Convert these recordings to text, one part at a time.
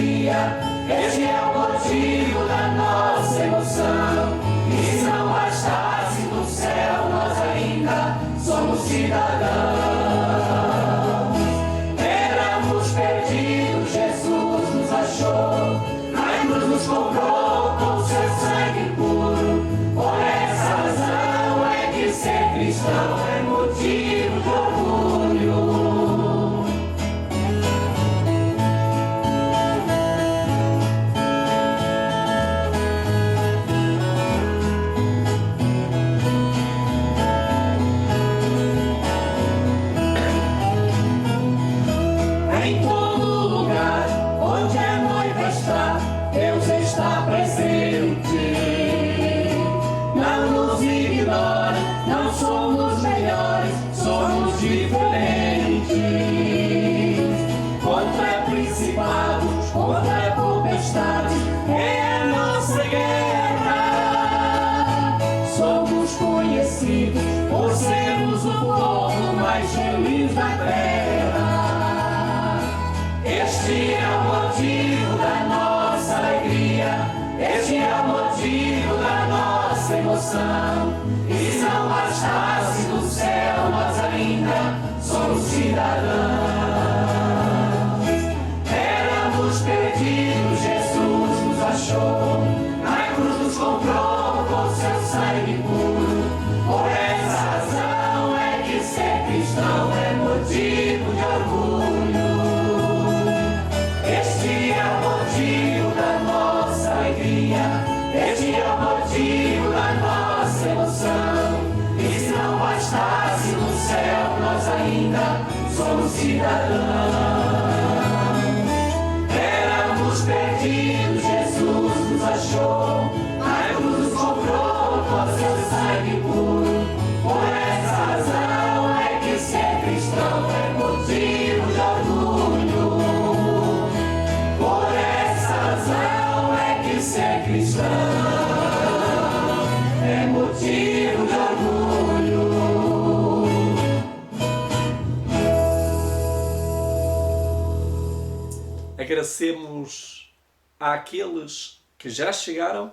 alegria, este é o motivo da nossa emoção. E se não bastasse no céu, nós ainda somos cidadãos. Éramos perdidos, Jesus nos achou, na cruz nos comprou com seu sangue puro. Por essa razão é que ser cristão é motivo de orgulho. Em todo lugar onde a noiva está, Deus está presente. Não nos ignore, não somos melhores, somos diferentes. Contra principados, contra potestades, é a nossa guerra. Somos conhecidos por sermos o povo mais feliz da terra. Este é o motivo da nossa alegria, este é o motivo da nossa emoção. E se não bastasse no céu, nós ainda somos cidadãos. Éramos perdidos, Jesus nos achou, na cruz nos comprou com seu sangue puro. Por essa razão é que ser cristão é motivo de orgulho. Este é o motivo da nossa alegria, este é o motivo da nossa emoção. E se não bastasse no céu, nós ainda somos cidadãos. Éramos perdidos, Jesus nos achou, na cruz nos comprou com seu sangue puro. Por essa razão é que ser cristão é motivo de orgulho. Por essa razão é que ser cristão é motivo de orgulho. Agradecemos àqueles que já chegaram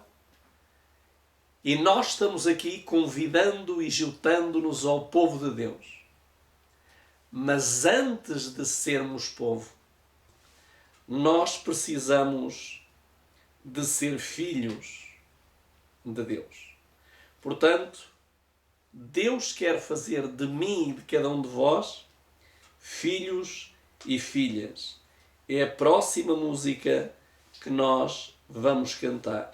e nós estamos aqui convidando e juntando-nos ao povo de Deus. Mas antes de sermos povo, nós precisamos de ser filhos de Deus. Portanto, Deus quer fazer de mim e de cada um de vós filhos e filhas. É a próxima música que nós vamos cantar.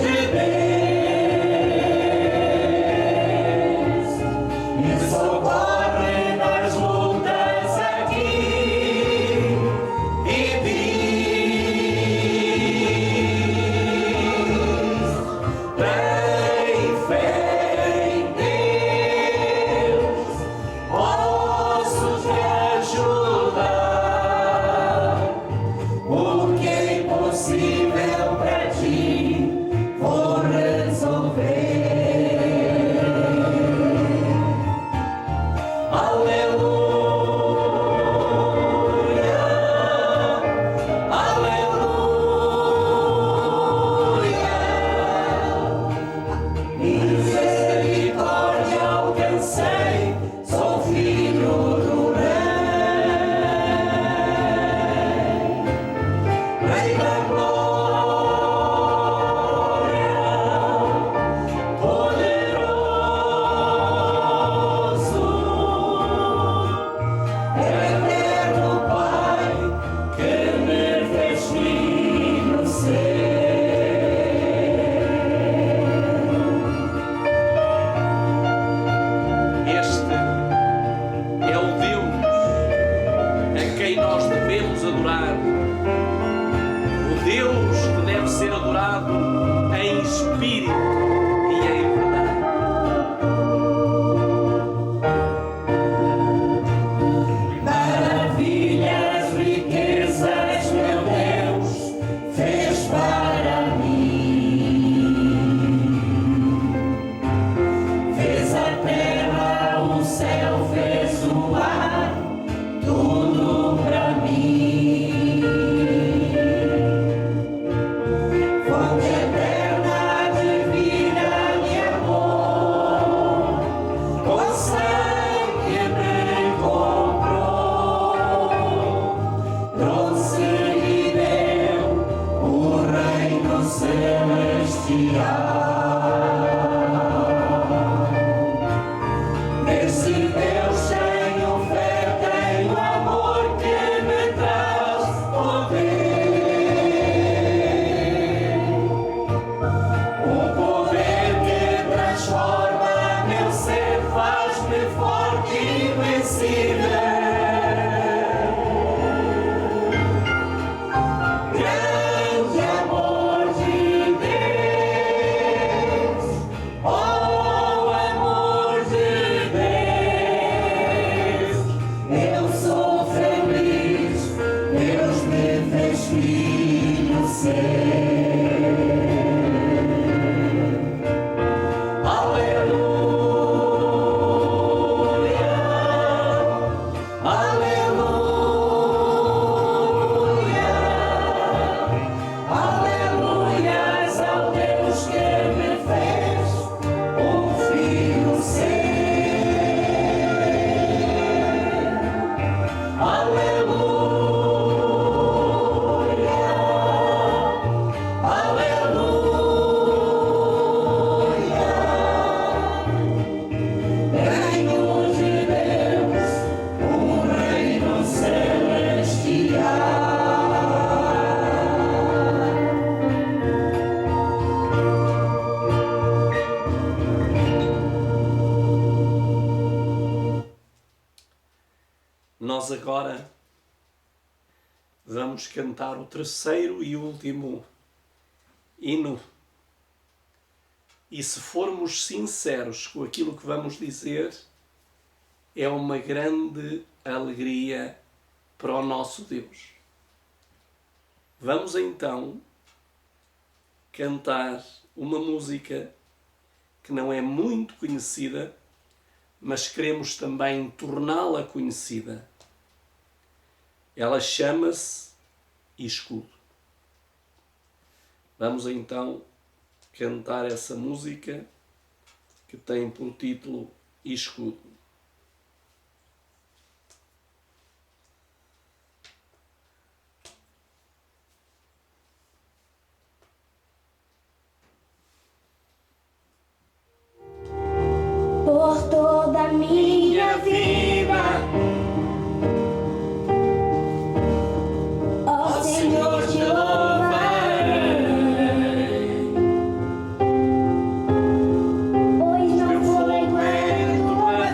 De O Deus que deve ser adorado em espírito e em verdade. Maravilhas, riquezas, meu Deus, fez para mim. Fez a terra, o céu, fez o ar, tudo para mim. Fonte eterna, divina de amor, com sangue me comprou, trouxe e deu o reino celestial. Nesse Deus tenho fé, tenho amor que me traz poder. Um poder que transforma meu ser, faz-me forte e vencível. Grande amor de Deus, oh amor de Deus, eu sou feliz, Deus me fez filho seu. Aleluia, aleluia, aleluias ao Deus que me fez um filho seu. Aleluia, aleluia, reino de Deus, um reino celestial. Nós agora vamos cantar o terceiro e último hino. E se formos sinceros com aquilo que vamos dizer, é uma grande alegria para o nosso Deus. Vamos então cantar uma música que não é muito conhecida, mas queremos também torná-la conhecida. Ela chama-se Escudo. Vamos então cantar essa música que tem por título Escudo. Por toda a minha vida, ó Senhor, te louvarei, pois não foi com a tua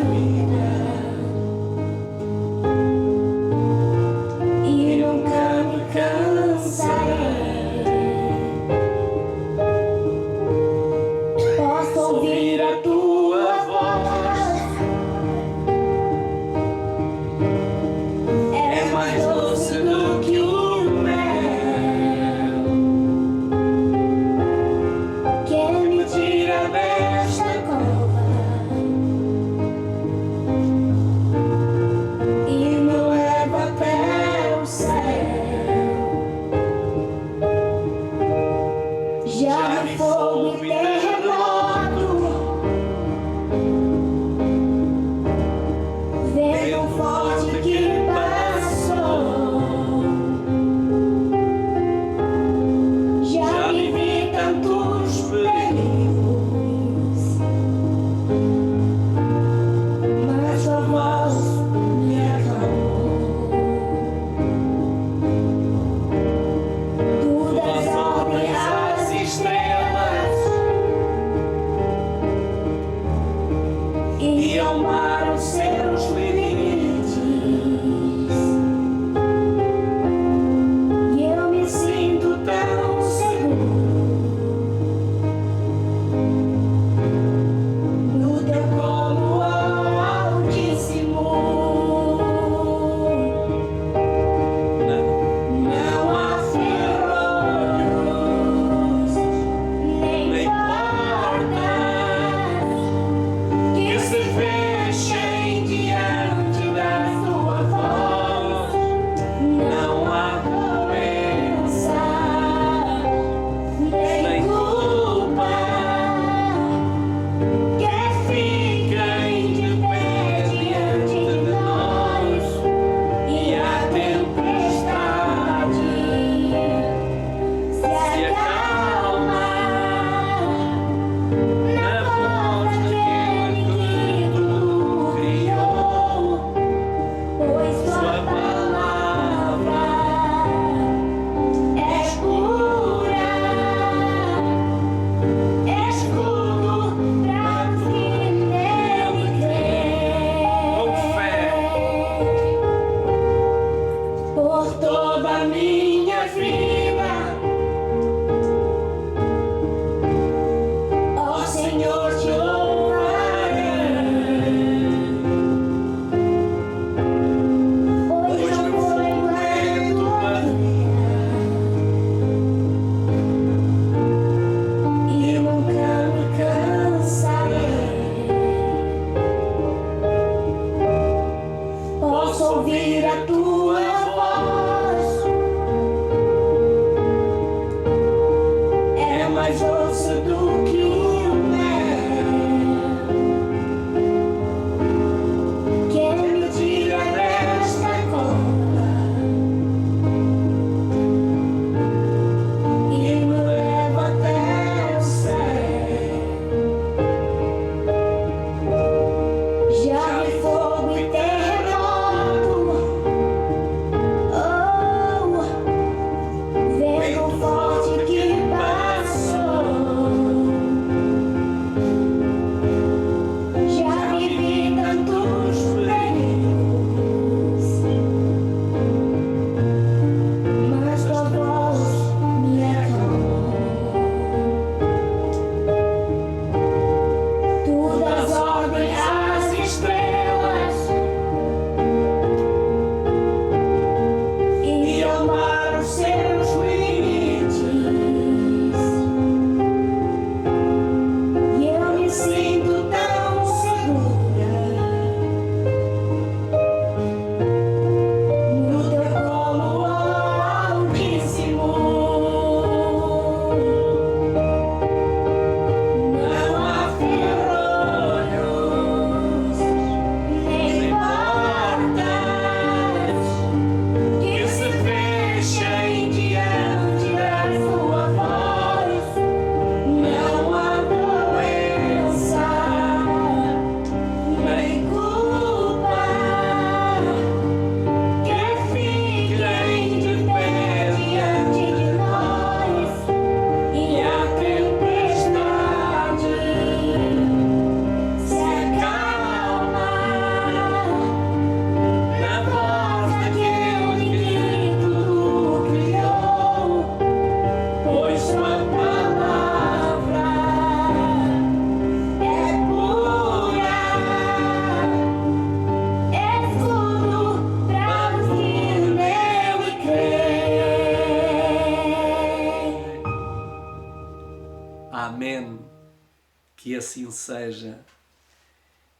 que assim seja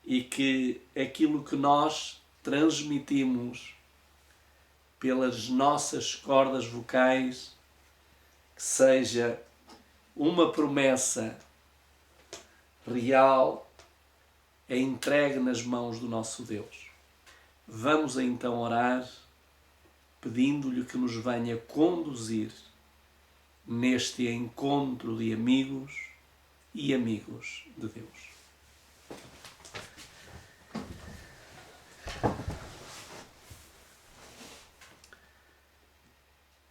e que aquilo que nós transmitimos pelas nossas cordas vocais que seja uma promessa real é entregue nas mãos do nosso Deus. Vamos então orar, pedindo-lhe que nos venha conduzir neste encontro de amigos e amigos de Deus.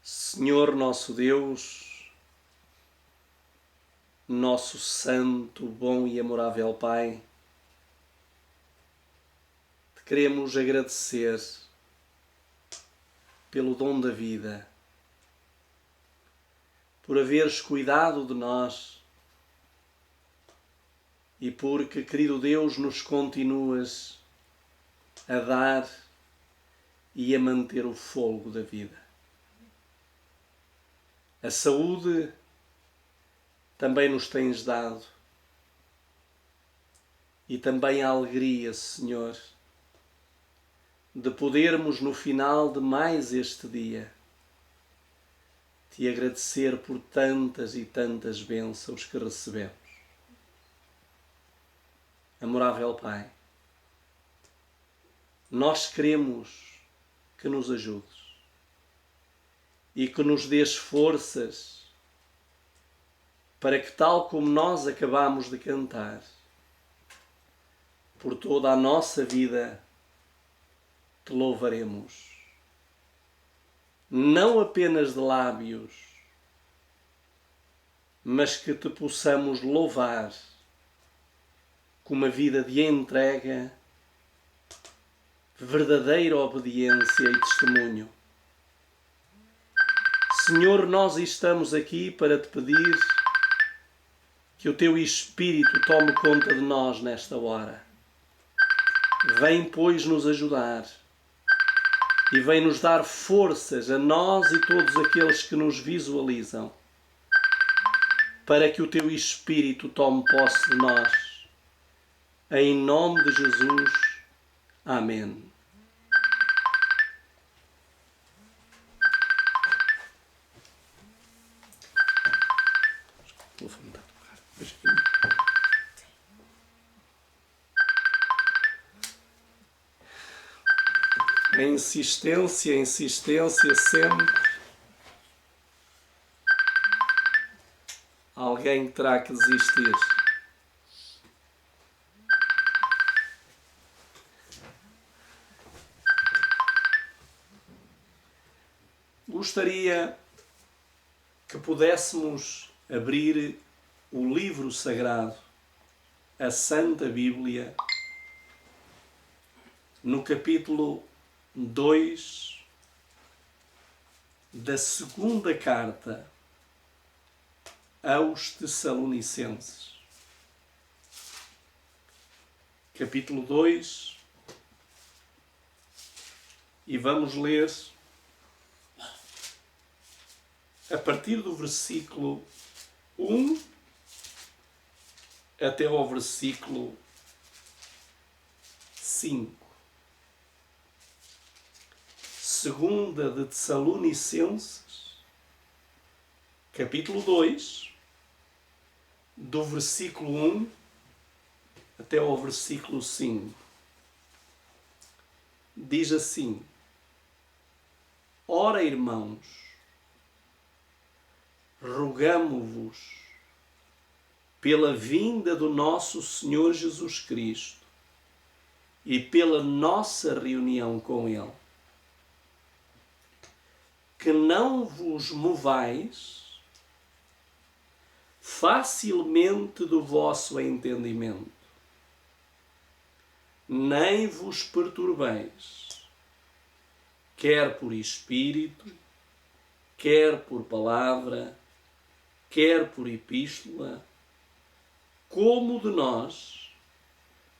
Senhor nosso Deus, nosso santo, bom e amorável Pai, te queremos agradecer pelo dom da vida, por haveres cuidado de nós e porque, querido Deus, nos continuas a dar e a manter o fogo da vida. A saúde também nos tens dado e também a alegria, Senhor, de podermos no final de mais este dia te agradecer por tantas e tantas bênçãos que recebemos. Amorável Pai, nós queremos que nos ajudes e que nos dês forças para que, tal como nós acabamos de cantar, por toda a nossa vida te louvaremos, não apenas de lábios, mas que te possamos louvar com uma vida de entrega, verdadeira obediência e testemunho. Senhor, nós estamos aqui para te pedir que o teu Espírito tome conta de nós nesta hora. Vem, pois, nos ajudar e vem nos dar forças a nós e todos aqueles que nos visualizam, para que o teu Espírito tome posse de nós. Em nome de Jesus. Amém. A insistência sempre. Alguém terá que desistir. Gostaria que pudéssemos abrir o livro sagrado, a Santa Bíblia, no capítulo 2 da segunda carta aos Tessalonicenses. Capítulo 2, e vamos ler a partir do versículo 1 até ao versículo 5. Segunda de Tessalonicenses, capítulo 2, do versículo 1 até ao versículo 5. Diz assim: Ora, irmãos, rogamo-vos pela vinda do nosso Senhor Jesus Cristo e pela nossa reunião com Ele, que não vos movais facilmente do vosso entendimento, nem vos perturbeis, quer por espírito, quer por palavra, quer por epístola, como de nós,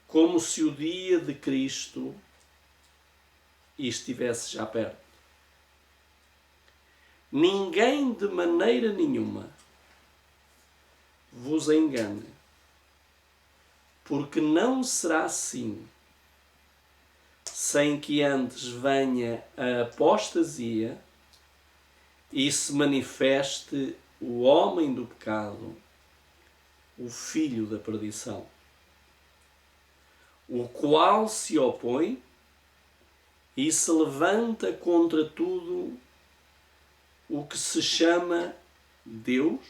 como se o dia de Cristo estivesse já perto. Ninguém de maneira nenhuma vos engane, porque não será assim, sem que antes venha a apostasia e se manifeste o homem do pecado, o filho da perdição, o qual se opõe e se levanta contra tudo o que se chama Deus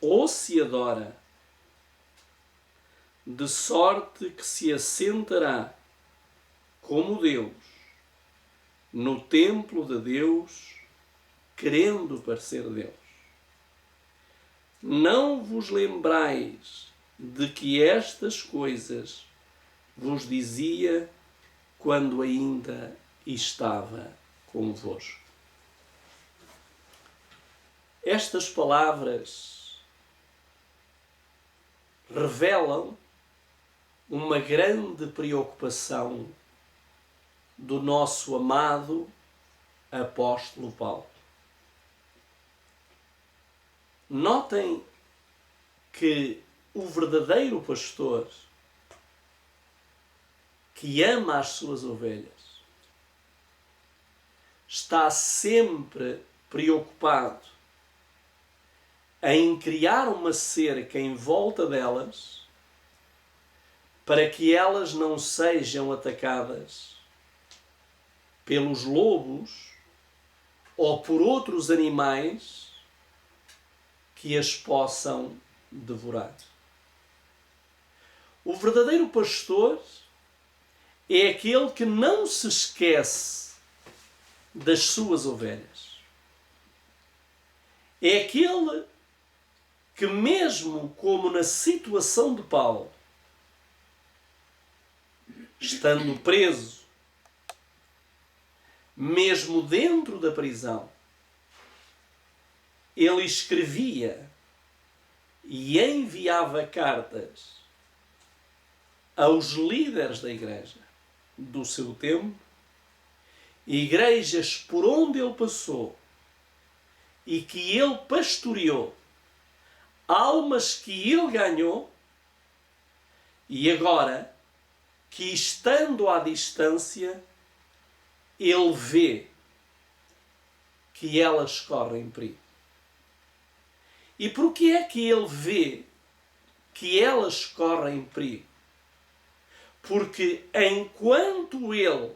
ou se adora, de sorte que se assentará como Deus no templo de Deus, querendo parecer Deus. Não vos lembrais de que estas coisas vos dizia quando ainda estava convosco. Estas palavras revelam uma grande preocupação do nosso amado apóstolo Paulo. Notem que o verdadeiro pastor que ama as suas ovelhas está sempre preocupado em criar uma cerca em volta delas para que elas não sejam atacadas pelos lobos ou por outros animais que as possam devorar. O verdadeiro pastor é aquele que não se esquece das suas ovelhas. É aquele que, mesmo como na situação de Paulo, estando preso, mesmo dentro da prisão, ele escrevia e enviava cartas aos líderes da igreja do seu tempo, igrejas por onde ele passou e que ele pastoreou, almas que ele ganhou, e agora que, estando à distância, ele vê que elas correm perigo. E porquê é que ele vê que elas correm perigo? Porque enquanto ele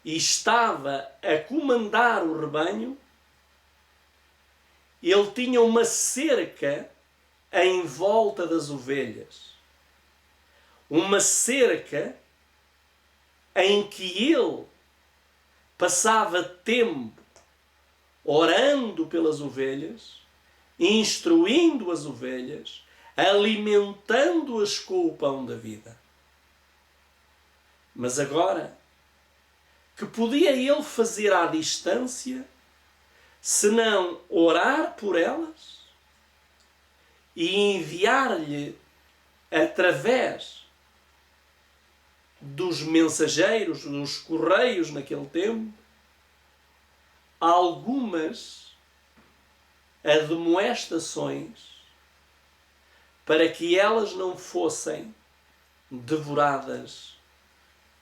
estava a comandar o rebanho, ele tinha uma cerca em volta das ovelhas. Uma cerca em que ele passava tempo orando pelas ovelhas, instruindo as ovelhas, alimentando-as com o pão da vida. Mas agora, que podia ele fazer à distância, senão orar por elas e enviar-lhe através dos mensageiros, dos correios naquele tempo, algumas admoestações para que elas não fossem devoradas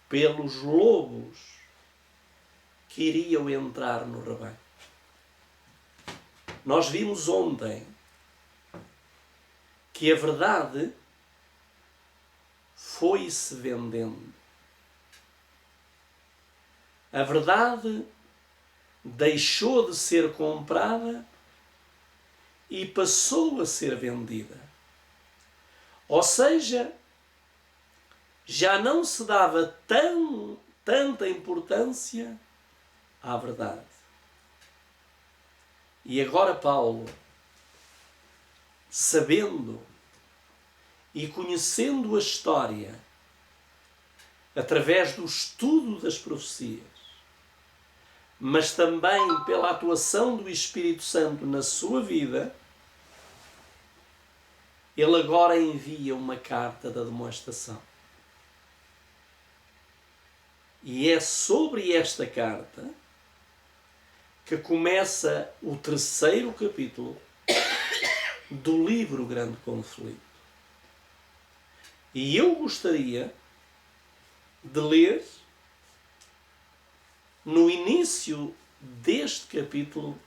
pelos lobos que iriam entrar no rebanho. Nós vimos ontem que a verdade foi-se vendendo. A verdade deixou de ser comprada e passou a ser vendida. Ou seja, já não se dava tanta importância à verdade. E agora Paulo, sabendo e conhecendo a história através do estudo das profecias, mas também pela atuação do Espírito Santo na sua vida, ele agora envia uma carta de demonstração. E é sobre esta carta que começa o 3º capítulo do livro Grande Conflito. E eu gostaria de ler no início deste capítulo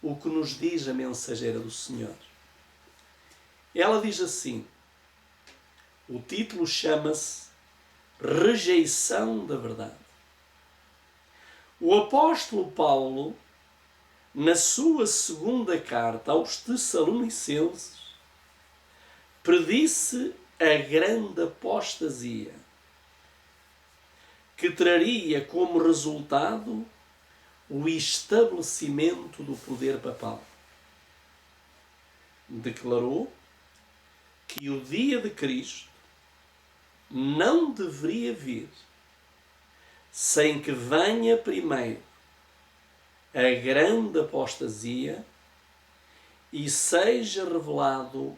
o que nos diz a mensageira do Senhor. Ela diz assim, o título chama-se Rejeição da Verdade. O apóstolo Paulo, na sua segunda carta aos Tessalonicenses, predisse a grande apostasia, que traria como resultado o estabelecimento do poder papal. Declarou que o dia de Cristo não deveria vir sem que venha primeiro a grande apostasia e seja revelado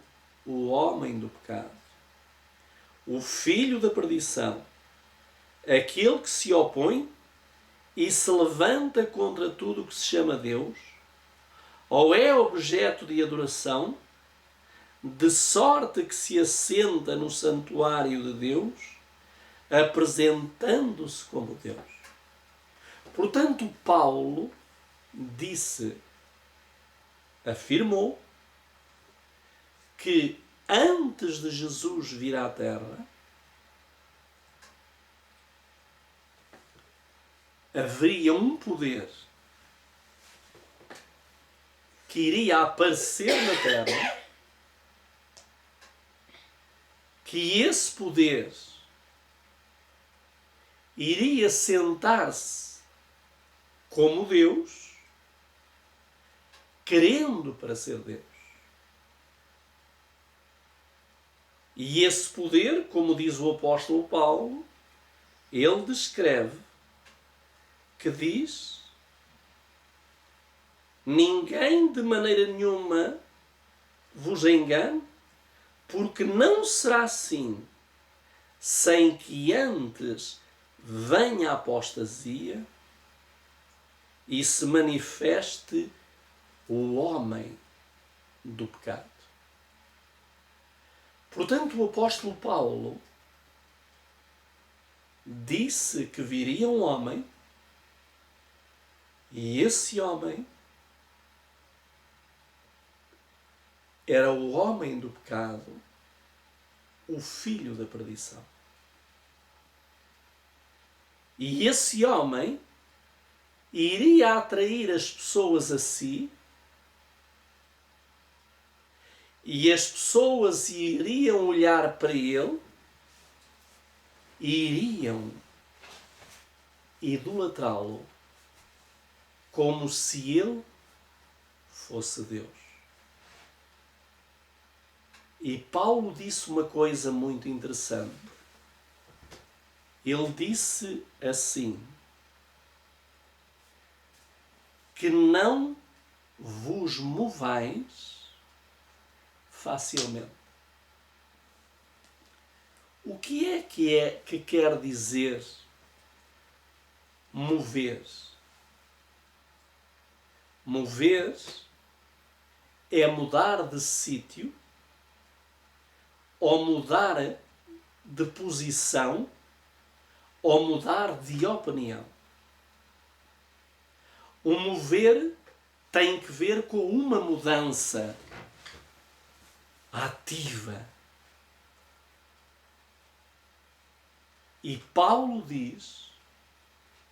o homem do pecado, o filho da perdição, aquele que se opõe e se levanta contra tudo o que se chama Deus, ou é objeto de adoração, de sorte que se assenta no santuário de Deus, apresentando-se como Deus. Portanto, Paulo afirmou que antes de Jesus vir à Terra, haveria um poder que iria aparecer na Terra, que esse poder iria sentar-se como Deus, querendo para ser Deus. E esse poder, como diz o apóstolo Paulo, ele descreve que diz: ninguém de maneira nenhuma vos engane, porque não será assim sem que antes venha a apostasia e se manifeste o homem do pecado. Portanto, o apóstolo Paulo disse que viria um homem, e esse homem era o homem do pecado, o filho da perdição. E esse homem iria atrair as pessoas a si, e as pessoas iriam olhar para ele e iriam idolatrá-lo como se ele fosse Deus. E Paulo disse uma coisa muito interessante. Ele disse assim: que não vos movais facilmente. O que é que quer dizer mover? Mover é mudar de sítio ou mudar de posição ou mudar de opinião. O mover tem que ver com uma mudança ativa. E Paulo diz: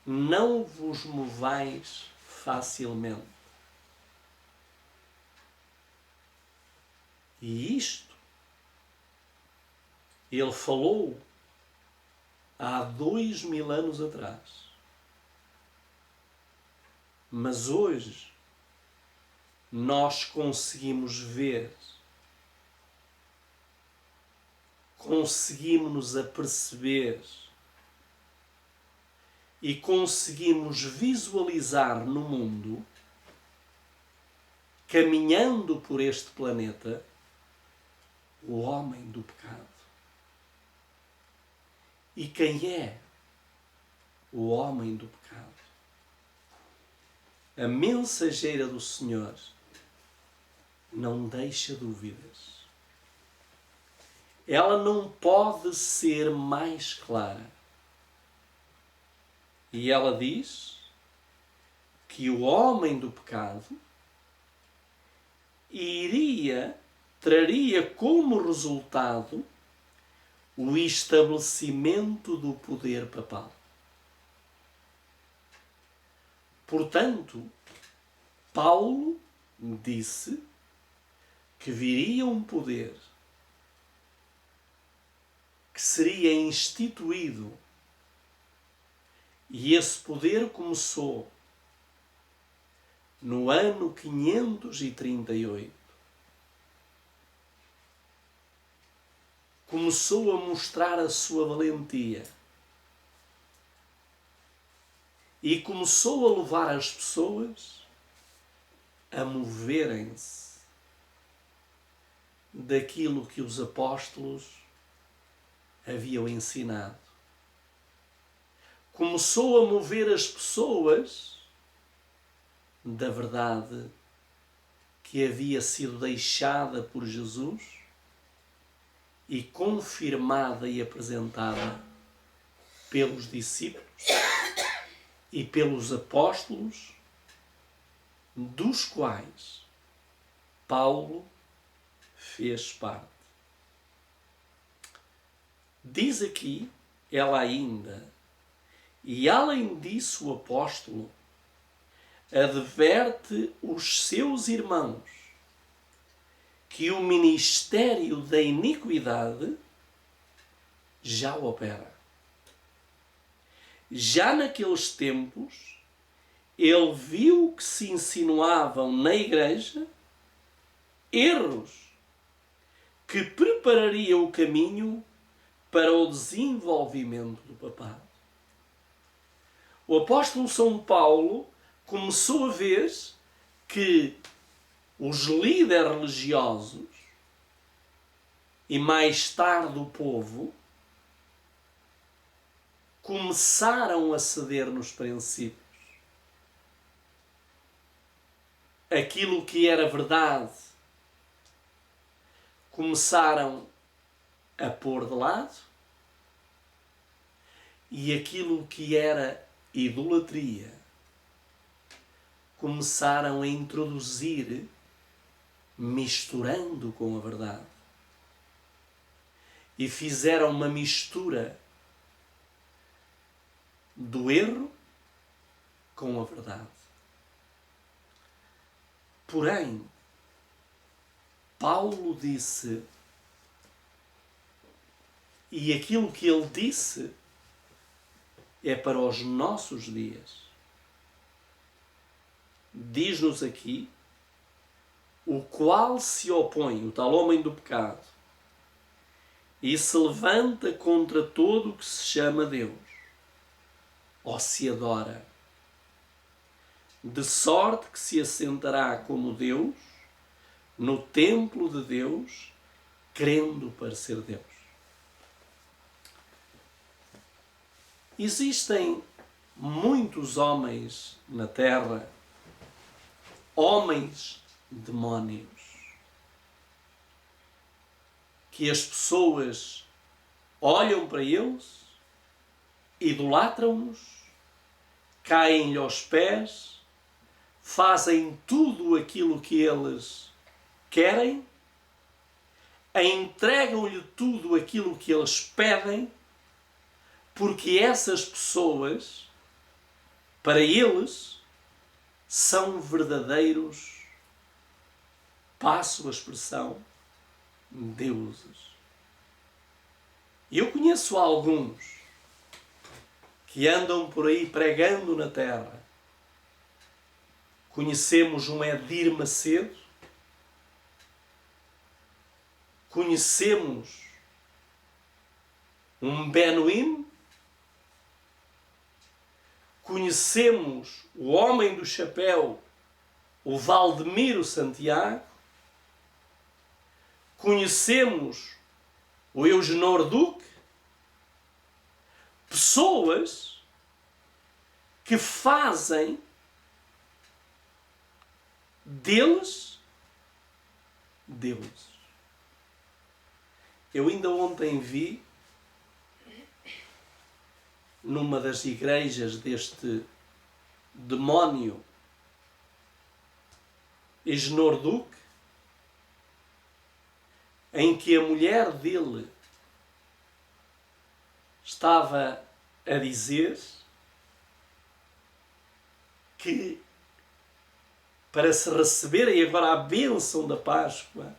não vos movais facilmente. E isto ele falou há 2000 anos atrás. Mas hoje nós conseguimos ver, conseguimos aperceber e conseguimos visualizar no mundo, caminhando por este planeta, o homem do pecado. E quem é o homem do pecado? A mensageira do Senhor não deixa dúvidas. ela não pode ser mais clara. E ela diz que o homem do pecado traria como resultado o estabelecimento do poder papal. Portanto, Paulo disse que viria um poder que seria instituído, e esse poder começou no ano 538. Começou a mostrar a sua valentia e começou a levar as pessoas a moverem-se daquilo que os apóstolos haviam ensinado. Começou a mover as pessoas da verdade que havia sido deixada por Jesus e confirmada e apresentada pelos discípulos e pelos apóstolos, dos quais Paulo fez parte. Diz aqui ela ainda, e além disso o apóstolo adverte os seus irmãos que o ministério da iniquidade já opera. Já naqueles tempos, ele viu que se insinuavam na igreja erros que preparariam o caminho para o desenvolvimento do papado. O apóstolo São Paulo começou a ver que os líderes religiosos e mais tarde o povo começaram a ceder nos princípios. Aquilo que era verdade começaram a pôr de lado, e aquilo que era idolatria começaram a introduzir, misturando com a verdade. E fizeram uma mistura do erro com a verdade. Porém, Paulo disse, e aquilo que ele disse é para os nossos dias. Diz-nos aqui, o qual se opõe, o tal homem do pecado, e se levanta contra todo o que se chama Deus, ou se adora, de sorte que se assentará como Deus no templo de Deus, crendo parecer Deus. Existem muitos homens na terra, homens demónios, que as pessoas olham para eles, idolatram-nos, caem-lhe aos pés, fazem tudo aquilo que eles querem, entregam-lhe tudo aquilo que eles pedem, porque essas pessoas, para eles, são verdadeiros, passo a expressão, deuses. Eu conheço alguns que andam por aí pregando na terra. Conhecemos um Edir Macedo, conhecemos um Benuíno, conhecemos o homem do chapéu, o Valdemiro Santiago, conhecemos o Eugenor Duque, pessoas que fazem deles deuses. Eu ainda ontem vi, numa das igrejas deste demónio Esnorduque, em que a mulher dele estava a dizer que para se receberem agora a bênção da Páscoa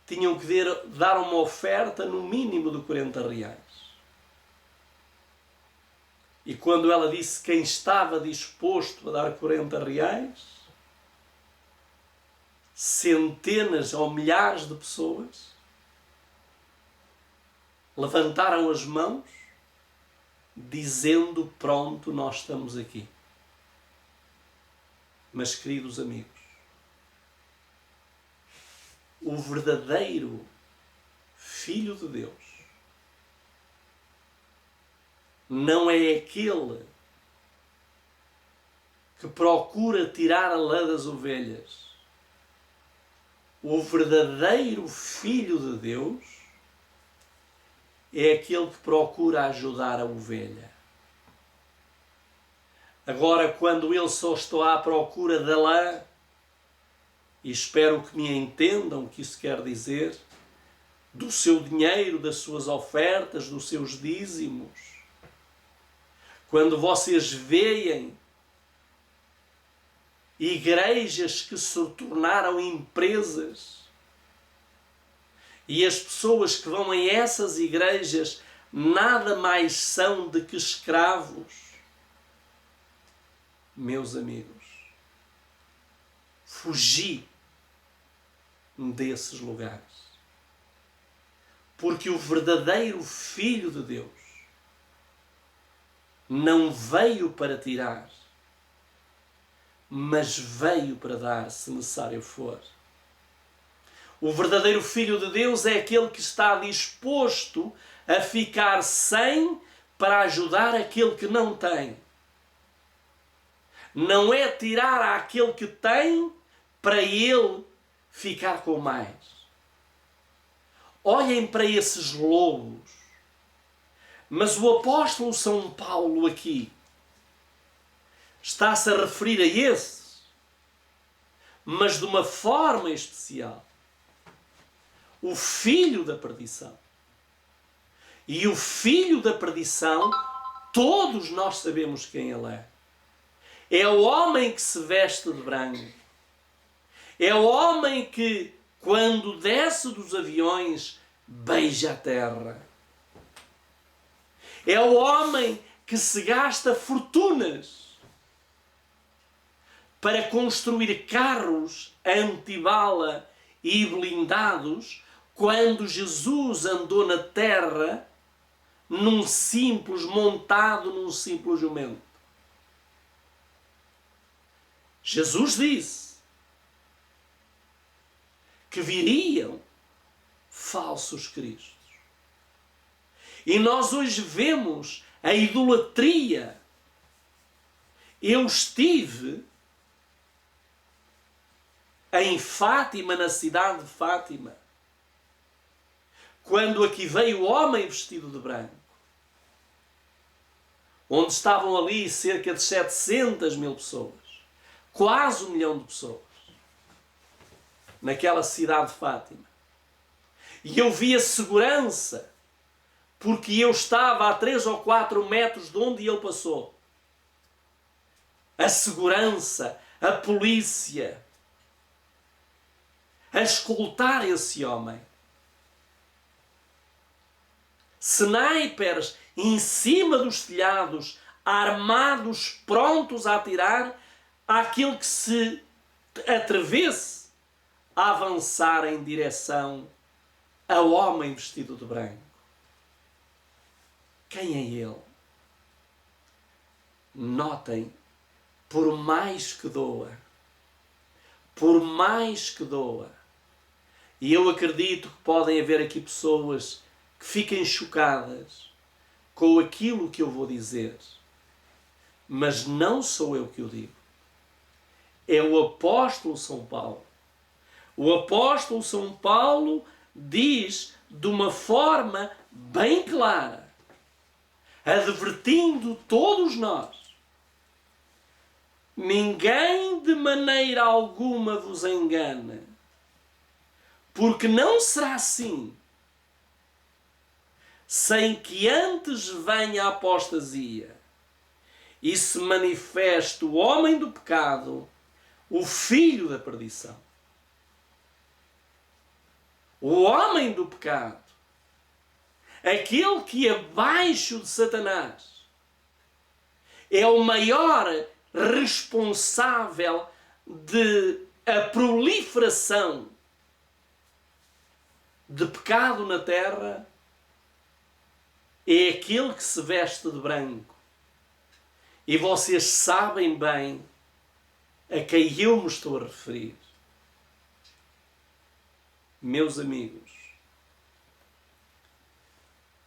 tinham que dar uma oferta no mínimo de 40 reais. E quando ela disse quem estava disposto a dar 40 reais, centenas ou milhares de pessoas levantaram as mãos dizendo: pronto, nós estamos aqui. Mas, queridos amigos, o verdadeiro Filho de Deus não é aquele que procura tirar a lã das ovelhas. O verdadeiro Filho de Deus é aquele que procura ajudar a ovelha. Agora, quando ele só está à procura da lã, e espero que me entendam o que isso quer dizer, do seu dinheiro, das suas ofertas, dos seus dízimos, quando vocês veem igrejas que se tornaram empresas e as pessoas que vão a essas igrejas nada mais são do que escravos, meus amigos, fugi desses lugares. Porque o verdadeiro Filho de Deus não veio para tirar, mas veio para dar, se necessário for. O verdadeiro Filho de Deus é aquele que está disposto a ficar sem para ajudar aquele que não tem. Não é tirar àquele que tem para ele ficar com mais. Olhem para esses lobos. Mas o apóstolo São Paulo aqui está-se a referir a esses, mas de uma forma especial. O filho da perdição. E o filho da perdição, todos nós sabemos quem ele é. É o homem que se veste de branco. É o homem que, quando desce dos aviões, beija a terra. É o homem que se gasta fortunas para construir carros antibala e blindados, quando Jesus andou na terra montado num simples jumento. Jesus disse que viriam falsos cristos. E nós hoje vemos a idolatria. Eu estive em Fátima, na cidade de Fátima, quando aqui veio o homem vestido de branco, onde estavam ali cerca de 700 mil pessoas, quase 1 milhão de pessoas, naquela cidade de Fátima. E eu vi a segurança, porque eu estava a 3 ou 4 metros de onde ele passou. A segurança, a polícia, a escoltar esse homem. Snipers em cima dos telhados, armados, prontos a atirar àquele que se atrevesse a avançar em direção ao homem vestido de branco. Quem é ele? Notem, por mais que doa, e eu acredito que podem haver aqui pessoas que fiquem chocadas com aquilo que eu vou dizer, mas não sou eu que o digo. É o apóstolo São Paulo. O apóstolo São Paulo diz de uma forma bem clara, advertindo todos nós: ninguém de maneira alguma vos engane, porque não será assim, sem que antes venha a apostasia e se manifeste o homem do pecado, o filho da perdição. O homem do pecado, aquele que abaixo de Satanás é o maior responsável de a proliferação de pecado na terra, é aquele que se veste de branco. E vocês sabem bem a quem eu me estou a referir. Meus amigos,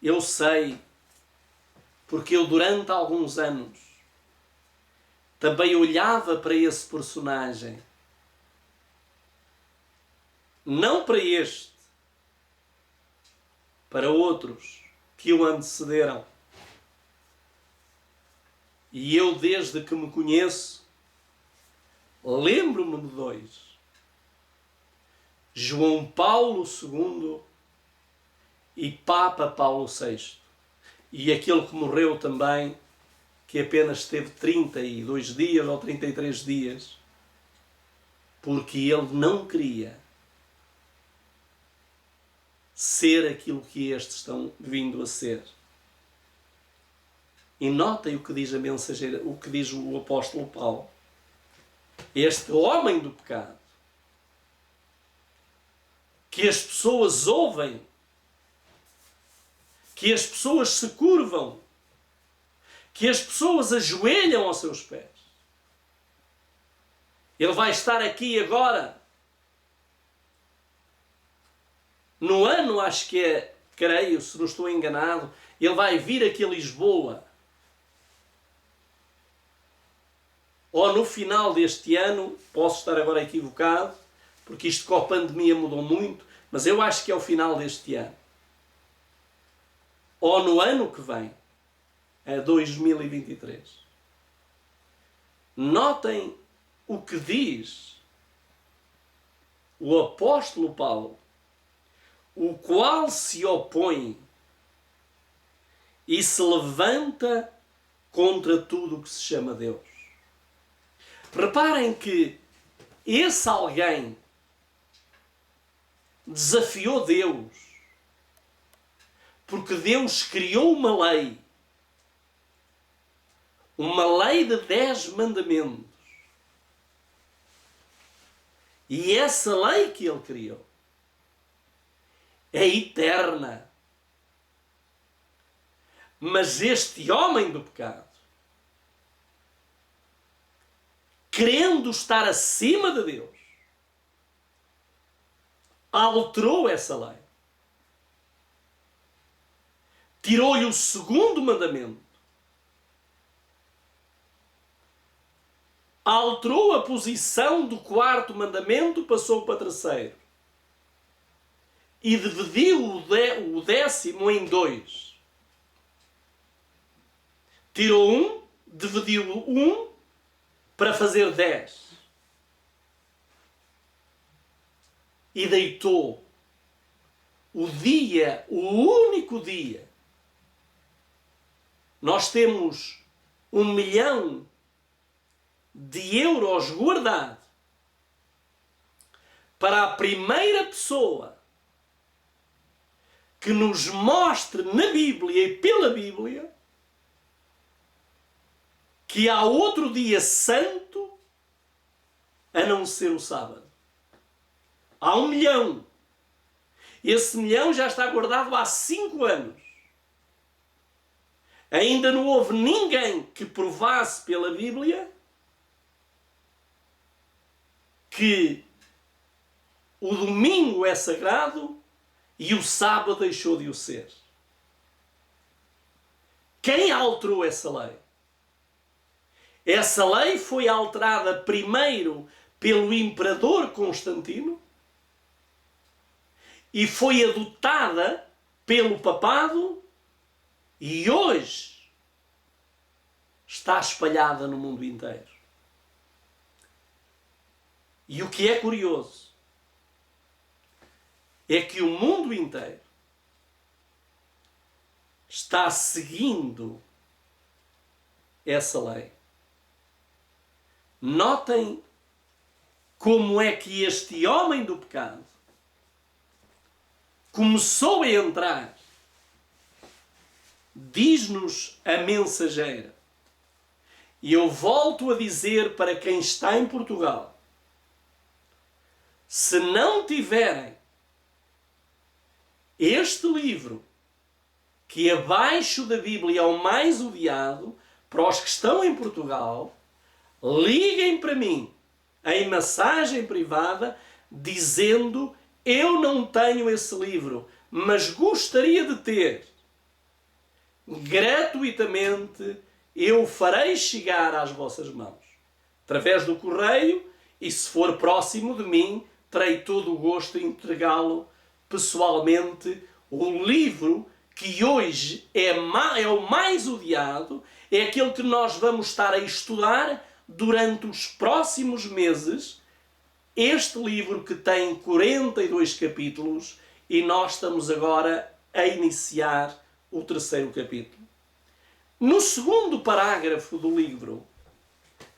eu sei, porque eu durante alguns anos também olhava para esse personagem, não para este, para outros que o antecederam. E eu, desde que me conheço, lembro-me de dois: João Paulo II e Papa Paulo VI. E aquele que morreu também, que apenas teve 32 dias ou 33 dias, porque ele não queria ser aquilo que estes estão vindo a ser. E notem o que diz a mensageira, o que diz o apóstolo Paulo. Este homem do pecado, que as pessoas ouvem, que as pessoas se curvam, que as pessoas ajoelham aos seus pés. Ele vai estar aqui agora, no ano, acho que é, creio, se não estou enganado, ele vai vir aqui a Lisboa. Ou no final deste ano, posso estar agora equivocado, porque isto com a pandemia mudou muito, mas eu acho que é o final deste ano. Ou no ano que vem, é 2023. Notem o que diz o apóstolo Paulo, o qual se opõe e se levanta contra tudo o que se chama Deus. Reparem que esse alguém desafiou Deus, porque Deus criou uma lei de 10 mandamentos. E essa lei que ele criou é eterna. Mas este homem do pecado, querendo estar acima de Deus, alterou essa lei. Tirou-lhe o segundo mandamento. Alterou a posição do quarto mandamento, passou para terceiro. E dividiu o 10º em 2. Tirou um, dividiu um para fazer 10. E deitou o dia, o único dia. Nós temos 1 milhão de euros guardado para a primeira pessoa que nos mostre na Bíblia e pela Bíblia que há outro dia santo a não ser o sábado. Há 1 milhão. Esse milhão já está guardado há 5 anos. Ainda não houve ninguém que provasse pela Bíblia que o domingo é sagrado e o sábado deixou de o ser. Quem alterou essa lei? Essa lei foi alterada primeiro pelo imperador Constantino e foi adotada pelo papado e hoje está espalhada no mundo inteiro. E o que é curioso é que o mundo inteiro está seguindo essa lei. Notem como é que este homem do pecado começou a entrar. Diz-nos a mensageira. E eu volto a dizer para quem está em Portugal: se não tiverem este livro, que abaixo da Bíblia é o mais odiado, para os que estão em Portugal, liguem para mim em mensagem privada dizendo: eu não tenho esse livro, mas gostaria de ter. Gratuitamente eu farei chegar às vossas mãos, através do correio, e se for próximo de mim, terei todo o gosto em entregá-lo pessoalmente. O livro que hoje é o mais odiado, é aquele que nós vamos estar a estudar durante os próximos meses. Este livro que tem 42 capítulos e nós estamos agora a iniciar o 3º capítulo. No segundo parágrafo do livro,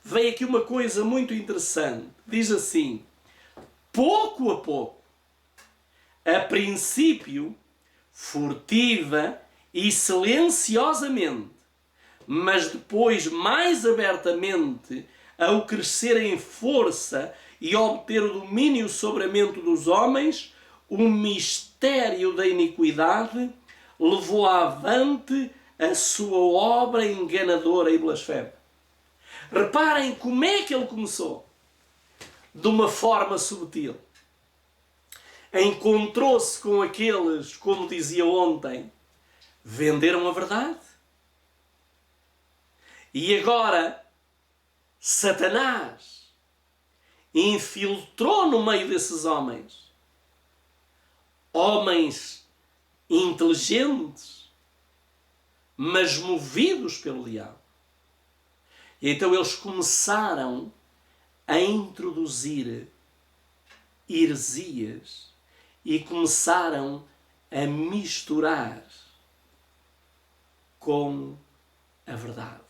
vem aqui uma coisa muito interessante. Diz assim: pouco a pouco, a princípio, furtiva e silenciosamente, mas depois mais abertamente, ao crescer em força e obter o domínio sobre a mente dos homens, o mistério da iniquidade levou avante a sua obra enganadora e blasfema. Reparem como é que ele começou. De uma forma subtil. Encontrou-se com aqueles, como dizia ontem, venderam a verdade. E agora, Satanás infiltrou no meio desses homens inteligentes, mas movidos pelo diabo. E então eles começaram a introduzir heresias e começaram a misturar com a verdade.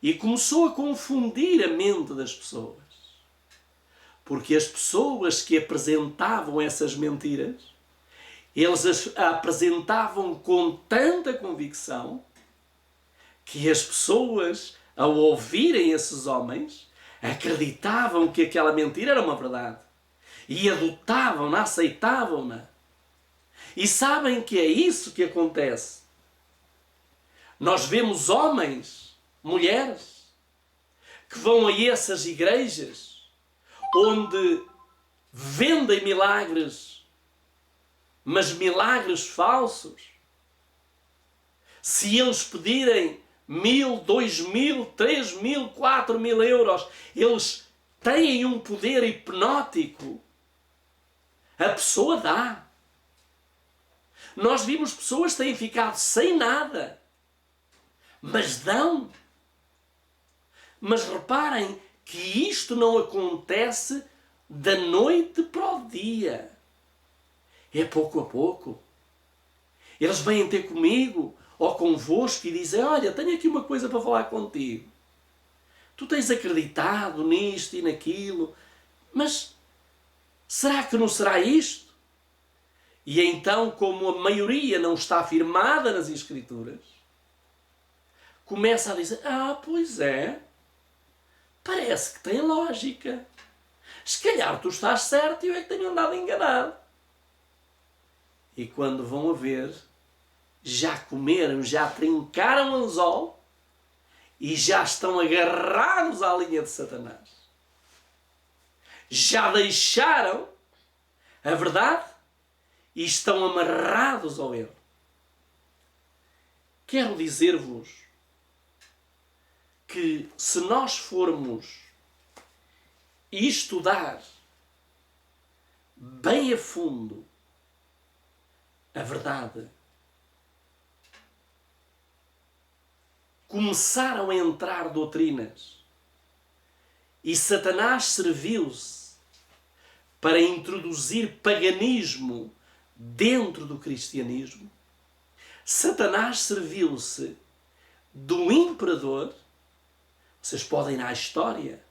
E começou a confundir a mente das pessoas. Porque as pessoas que apresentavam essas mentiras, eles as apresentavam com tanta convicção que as pessoas, ao ouvirem esses homens, acreditavam que aquela mentira era uma verdade. E adotavam-na, aceitavam-na. E sabem que é isso que acontece. Nós vemos homens, mulheres, que vão a essas igrejas onde vendem milagres, mas milagres falsos. Se eles pedirem 1.000, 2.000, 3.000, 4.000 euros, eles têm um poder hipnótico. A pessoa dá. Nós vimos pessoas que têm ficado sem nada, mas dão. Mas reparem que isto não acontece da noite para o dia. É pouco a pouco. Eles vêm ter comigo ou convosco e dizem: olha, tenho aqui uma coisa para falar contigo. Tu tens acreditado nisto e naquilo, mas será que não será isto? E então, como a maioria não está firmada nas Escrituras, começa a dizer: ah, pois é, parece que tem lógica. Se calhar tu estás certo e eu é que tenho andado enganado. E quando vão a ver, já comeram, já trincaram o anzol e já estão agarrados à linha de Satanás. Já deixaram a verdade e estão amarrados ao erro. Quero dizer-vos que se nós formos estudar bem a fundo a verdade, começaram a entrar doutrinas e Satanás serviu-se para introduzir paganismo dentro do cristianismo. Satanás serviu-se do imperador, vocês podem ir à história,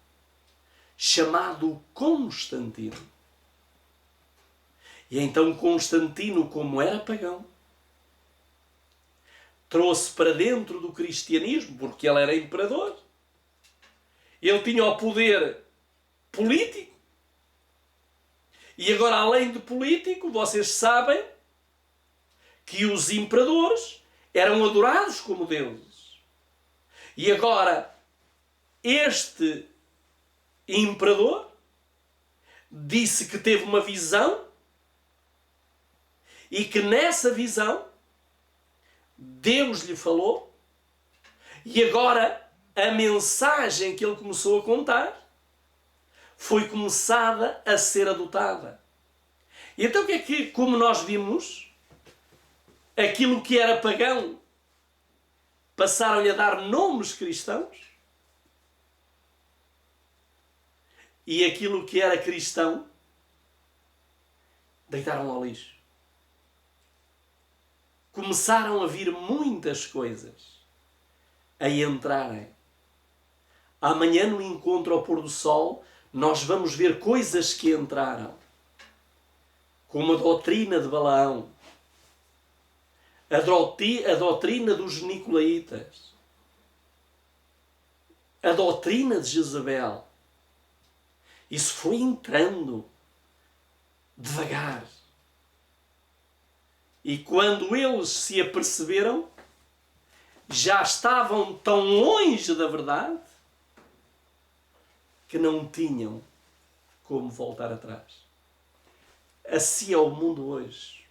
chamado Constantino. E então Constantino, como era pagão, trouxe para dentro do cristianismo, porque ele era imperador, ele tinha o poder político, e agora, além de político, vocês sabem que os imperadores eram adorados como deuses. E agora, este imperador disse que teve uma visão e que nessa visão Deus lhe falou, e agora a mensagem que ele começou a contar foi começada a ser adotada. E então o que é que, como nós vimos, aquilo que era pagão passaram-lhe a dar nomes cristãos, e aquilo que era cristão deitaram ao lixo. Começaram a vir muitas coisas a entrarem. Amanhã, no encontro ao pôr do sol, nós vamos ver coisas que entraram, como a doutrina de Balaão, a doutrina dos Nicolaítas, a doutrina de Jezabel. Isso foi entrando devagar. E quando eles se aperceberam, já estavam tão longe da verdade que não tinham como voltar atrás. Assim é o mundo hoje.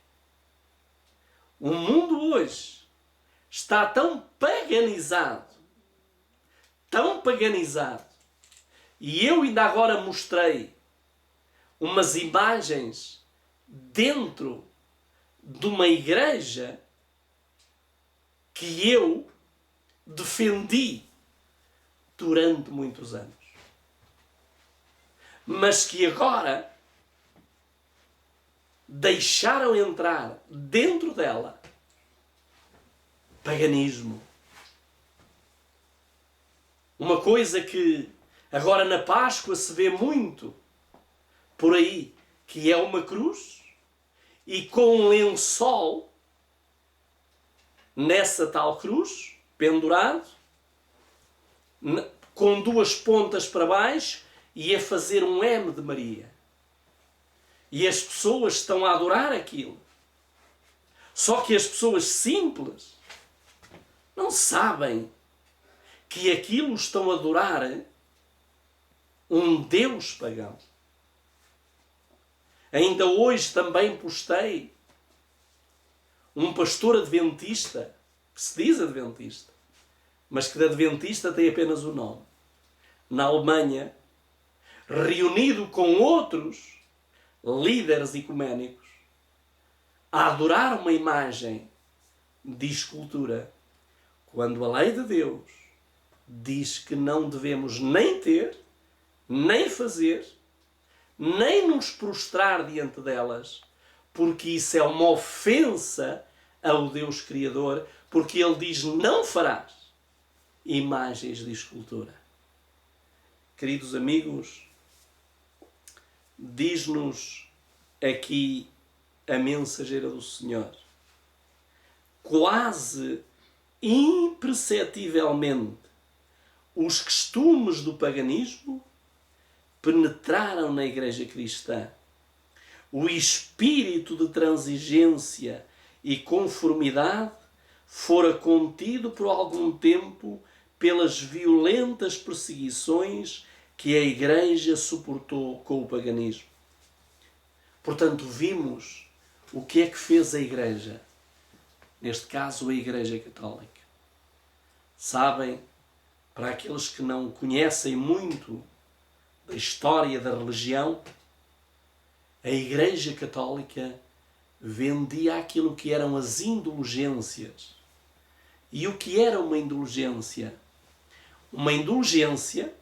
O mundo hoje está tão paganizado, e eu ainda agora mostrei umas imagens dentro de uma igreja que eu defendi durante muitos anos, mas que agora deixaram entrar dentro dela paganismo. Uma coisa que agora na Páscoa se vê muito por aí, que é uma cruz e com um lençol nessa tal cruz, pendurado, com duas pontas para baixo e a fazer um M de Maria. E as pessoas estão a adorar aquilo. Só que as pessoas simples não sabem que aquilo estão a adorar um Deus pagão. Ainda hoje também postei um pastor adventista, que se diz adventista, mas que de adventista tem apenas o nome, na Alemanha, reunido com outros líderes ecuménicos, a adorar uma imagem de escultura, quando a lei de Deus diz que não devemos nem ter, nem fazer, nem nos prostrar diante delas, porque isso é uma ofensa ao Deus Criador, porque Ele diz: não farás imagens de escultura. Queridos amigos, diz-nos aqui a mensageira do Senhor, quase imperceptivelmente, os costumes do paganismo penetraram na igreja cristã. O espírito de transigência e conformidade fora contido por algum tempo pelas violentas perseguições que a igreja suportou com o paganismo. Portanto, vimos o que é que fez a igreja, neste caso a Igreja Católica. Sabem, para aqueles que não conhecem muito da história da religião, A Igreja Católica vendia aquilo que eram as indulgências. E o que era uma indulgência? Uma indulgência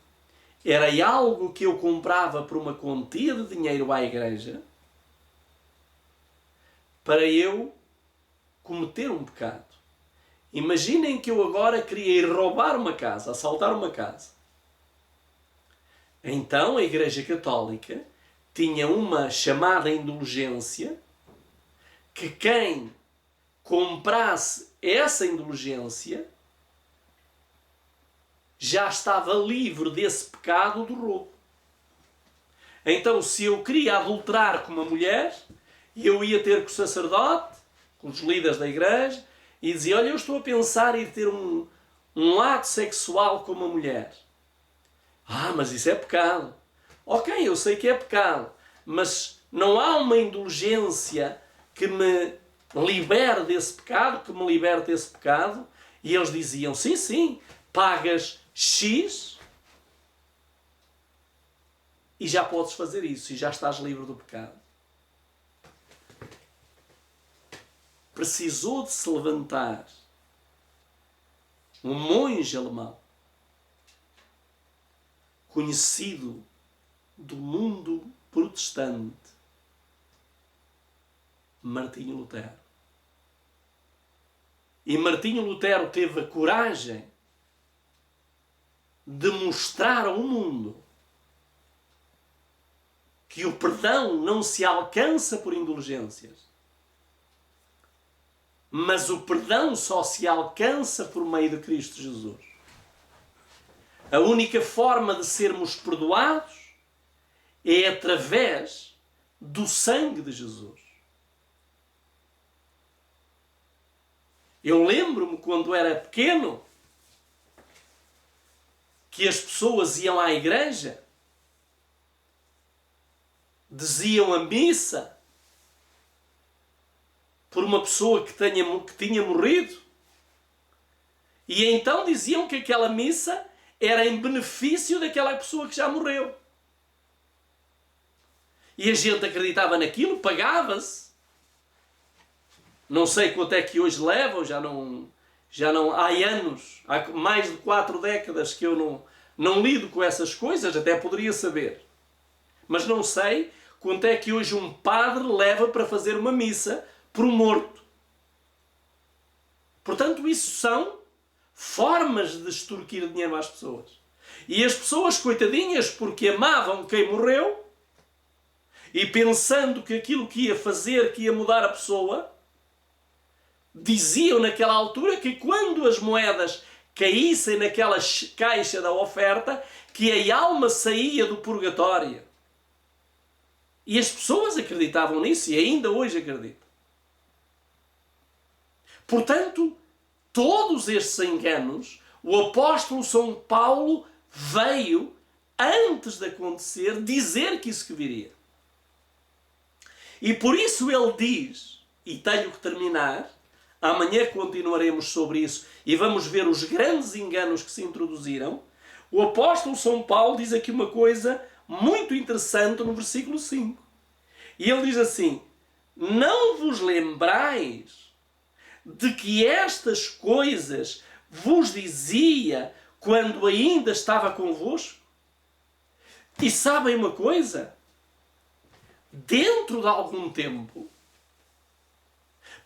era algo que eu comprava por uma quantia de dinheiro à Igreja para eu cometer um pecado. Imaginem que eu agora queria ir roubar uma casa, assaltar uma casa. Então a Igreja Católica tinha uma chamada indulgência que quem comprasse essa indulgência já estava livre desse pecado do roubo. Então, se eu queria adulterar com uma mulher, eu ia ter com o sacerdote, com os líderes da igreja, e dizia: olha, eu estou a pensar em ter um ato sexual com uma mulher. Ah, mas isso é pecado. Ok, eu sei que é pecado, mas não há uma indulgência que me libere desse pecado, que me liberte desse pecado. E eles diziam: sim, sim, pagas X e já podes fazer isso e já estás livre do pecado. Precisou de se levantar um monge alemão conhecido do mundo protestante, Martinho Lutero. E Martinho Lutero teve a coragem de mostrar ao mundo que o perdão não se alcança por indulgências, mas o perdão só se alcança por meio de Cristo Jesus. A única forma de sermos perdoados é através do sangue de Jesus. Eu lembro-me quando era pequeno que as pessoas iam à igreja, diziam a missa por uma pessoa que tinha morrido, e então diziam que aquela missa era em benefício daquela pessoa que já morreu. E a gente acreditava naquilo, pagava-se. Não sei quanto é que hoje levam, já não há anos, há mais de 4 décadas que eu não lido com essas coisas, até poderia saber. Mas não sei quanto é que hoje um padre leva para fazer uma missa por um morto. Portanto, isso são formas de extorquir dinheiro às pessoas. E as pessoas, coitadinhas, porque amavam quem morreu e pensando que aquilo que ia fazer, que ia mudar a pessoa, diziam naquela altura que quando as moedas caíssem naquela caixa da oferta, que a alma saía do purgatório. E as pessoas acreditavam nisso e ainda hoje acreditam. Portanto, todos estes enganos, o apóstolo São Paulo veio, antes de acontecer, dizer que isso que viria. E por isso ele diz, e tenho que terminar, amanhã continuaremos sobre isso e vamos ver os grandes enganos que se introduziram. O apóstolo São Paulo diz aqui uma coisa muito interessante no versículo 5. E ele diz assim: não vos lembrais de que estas coisas vos dizia quando ainda estava convosco? E sabem uma coisa? Dentro de algum tempo,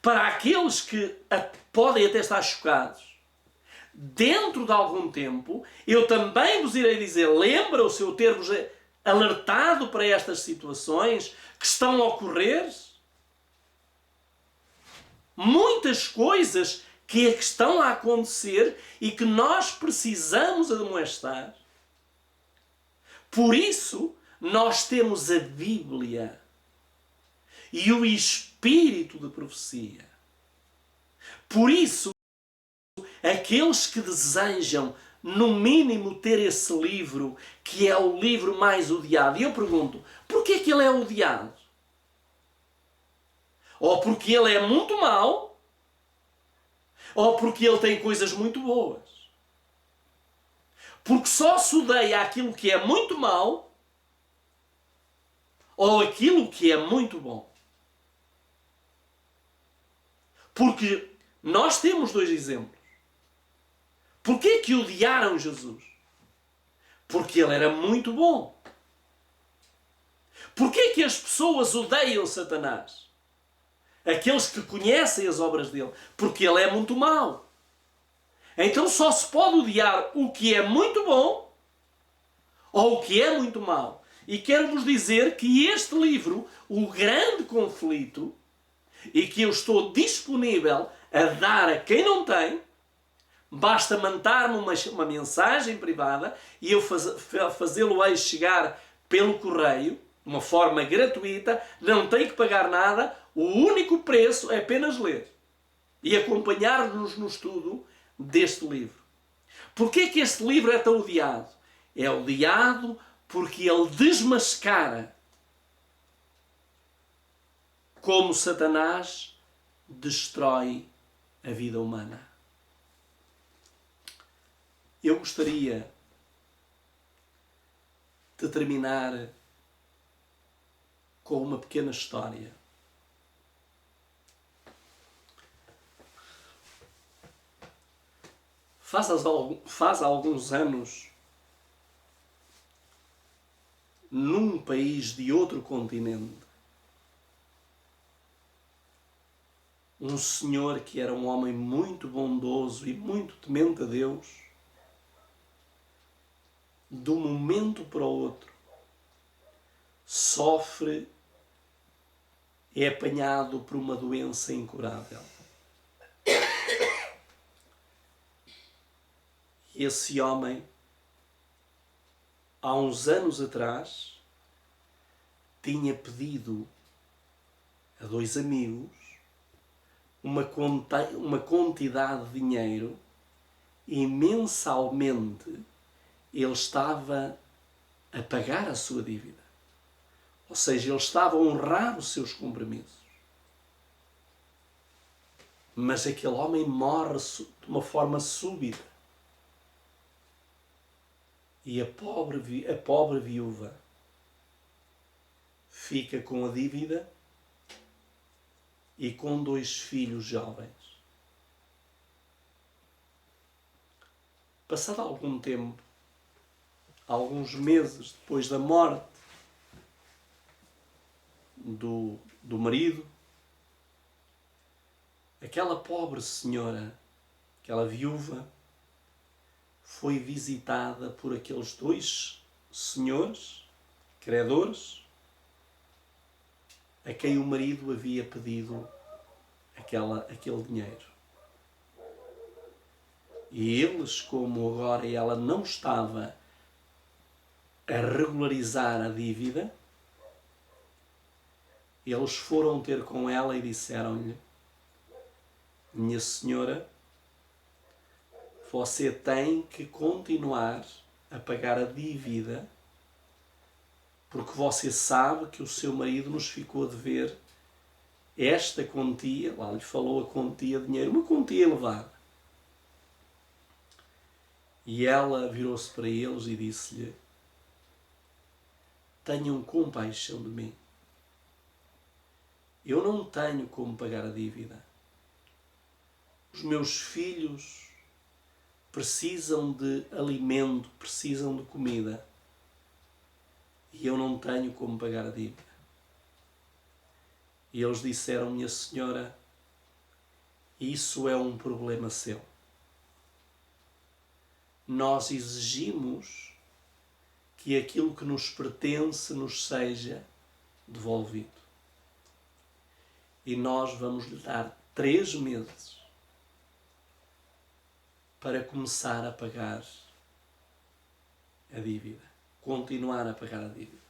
para aqueles que podem até estar chocados, dentro de algum tempo, eu também vos irei dizer: lembra-se eu ter-vos alertado para estas situações que estão a ocorrer? Muitas coisas que estão a acontecer e que nós precisamos admoestar. Por isso, nós temos a Bíblia e o Espírito de profecia. Por isso, aqueles que desejam, no mínimo, ter esse livro, que é o livro mais odiado. E eu pergunto, porquê que ele é odiado? Ou porque ele é muito mau, ou porque ele tem coisas muito boas. Porque só se odeia aquilo que é muito mau, ou aquilo que é muito bom. Porque nós temos dois exemplos. Porquê que odiaram Jesus? Porque ele era muito bom. Porquê que as pessoas odeiam Satanás? Aqueles que conhecem as obras dele. Porque ele é muito mau. Então só se pode odiar o que é muito bom ou o que é muito mau. E quero-vos dizer que este livro, O Grande Conflito, e que eu estou disponível a dar a quem não tem, basta mandar-me uma mensagem privada e eu fazê-lo chegar pelo correio, de uma forma gratuita, não tem que pagar nada, o único preço é apenas ler e acompanhar-nos no estudo deste livro. Porquê que este livro é tão odiado? É odiado porque ele desmascara como Satanás destrói a vida humana. Eu gostaria de terminar com uma pequena história. Faz alguns anos, num país de outro continente, um senhor que era um homem muito bondoso e muito temente a Deus, de um momento para o outro, sofre, é apanhado por uma doença incurável. E esse homem, há uns anos atrás, tinha pedido a dois amigos uma quantidade de dinheiro e mensalmente ele estava a pagar a sua dívida. Ou seja, ele estava a honrar os seus compromissos. Mas aquele homem morre de uma forma súbita. E a pobre viúva fica com a dívida e com dois filhos jovens. Passado algum tempo, alguns meses depois da morte do marido, aquela pobre senhora, aquela viúva, foi visitada por aqueles dois senhores, credores, a quem o marido havia pedido aquele dinheiro. E eles, como agora ela não estava a regularizar a dívida, eles foram ter com ela e disseram-lhe: minha senhora, você tem que continuar a pagar a dívida, porque você sabe que o seu marido nos ficou a dever esta quantia, lá lhe falou a quantia de dinheiro, uma quantia elevada. E ela virou-se para eles e disse-lhe: tenham compaixão de mim. Eu não tenho como pagar a dívida. Os meus filhos precisam de alimento, precisam de comida. E eu não tenho como pagar a dívida. E eles disseram: minha senhora, isso é um problema seu. Nós exigimos que aquilo que nos pertence nos seja devolvido. E nós vamos lhe dar 3 meses para começar a pagar a dívida. Continuar a pagar a dívida.